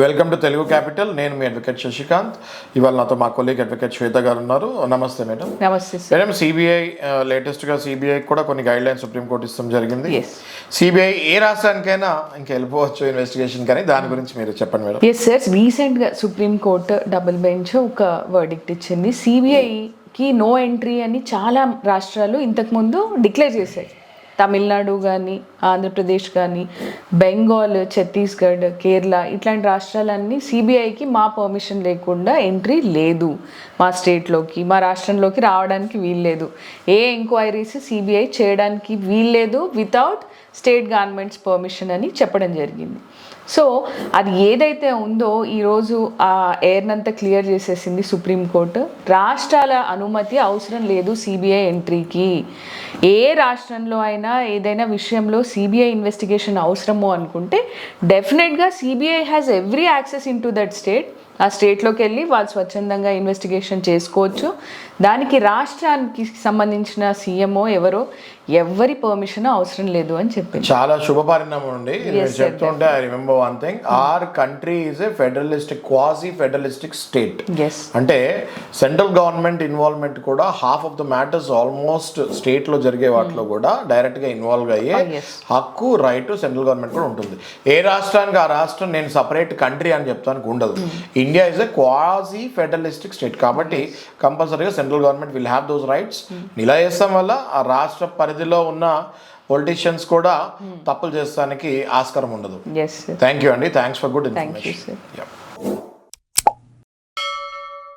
Welcome to Telugu capital. నేను మీ advocate Sasikanth. ఇవాళ నాతో మా కొలీగ్ అడ్వకేట్ శ్వేత గారు ఉన్నారు. నమస్తే మేడం. నమస్తే మేడం, సిబిఐ లేటెస్ట్గా సిబిఐ కూడా కొన్ని గైడ్ లైన్స్ సుప్రీంకోర్టు ఇస్తాం జరిగింది. సిబిఐ ఏ రాష్ట్రానికైనా ఇంకా వెళ్ళిపోవచ్చు ఇన్వెస్టిగేషన్, కానీ దాని గురించి మీరు చెప్పండి మేడం. ఎస్ సార్, రీసెంట్గా సుప్రీంకోర్టు డబుల్ బెంచ్ ఒక వర్డిక్ట్ ఇచ్చింది. సిబిఐకి నో ఎంట్రీ అని చాలా రాష్ట్రాలు ఇంతకుముందు డిక్లేర్ చేశాయి. తమిళనాడు కానీ, ఆంధ్రప్రదేశ్ కానీ, బెంగాల్, ఛత్తీస్గఢ్, కేరళ ఇట్లాంటి రాష్ట్రాలన్నీ సిబిఐకి మా పర్మిషన్ లేకుండా ఎంట్రీ లేదు, మా స్టేట్లోకి, మా రాష్ట్రంలోకి రావడానికి వీల్లేదు, ఏ ఎంక్వైరీస్ సిబిఐ చేయడానికి వీల్లేదు వితౌట్ స్టేట్ గవర్నమెంట్స్ పర్మిషన్ అని చెప్పడం జరిగింది. సో అది ఏదైతే ఉందో ఈరోజు ఆ ఎయిర్నంతా క్లియర్ చేసేసింది సుప్రీంకోర్టు. రాష్ట్రాల అనుమతి అవసరం లేదు సిబిఐ ఎంట్రీకి. ఏ రాష్ట్రంలో అయినా ఏదైనా విషయంలో సిబిఐ ఇన్వెస్టిగేషన్ అవసరమో అనుకుంటే డెఫినెట్గా CBI has every access in to that state. ఆ స్టేట్లోకి వెళ్ళి వాళ్ళు స్వచ్ఛందంగా ఇన్వెస్టిగేషన్ చేసుకోవచ్చు. దానికి రాష్ట్రానికి సంబంధించిన సీఎంఓ ఎవరో ఎవరి పర్మిషన్ అవసరం లేదు అని చెప్పింది. చాలా శుభ పరిణామం అండి. చెప్తుంటే I remember one thing, our country is a federalistic, quasi federalistic state. అంటే సెంట్రల్ గవర్నమెంట్ ఇన్వాల్వ్మెంట్ కూడా half of the matters almost state లో జరిగే వాటిలో కూడా డైరెక్ట్ గా ఇన్వాల్వ్ అయ్యే హక్కు, రైట్ సెంట్రల్ గవర్నమెంట్ కూడా ఉంటుంది. ఏ రాష్ట్రానికి ఆ రాష్ట్రం నేను సపరేట్ కంట్రీ అని చెప్తానికి ఉండదు. India is a quasi federalistic state కాబట్టి కంపల్సరీగా central government will have those rights. ఇలా చేస్తాం వల్ల ఆ రాష్ట్ర పరిధిలో ఉన్న పొలిటీషియన్స్ కూడా తప్పులు చేస్తానికి ఆస్కారం ఉండదు. థ్యాంక్ యూ అండి. Thanks for good information.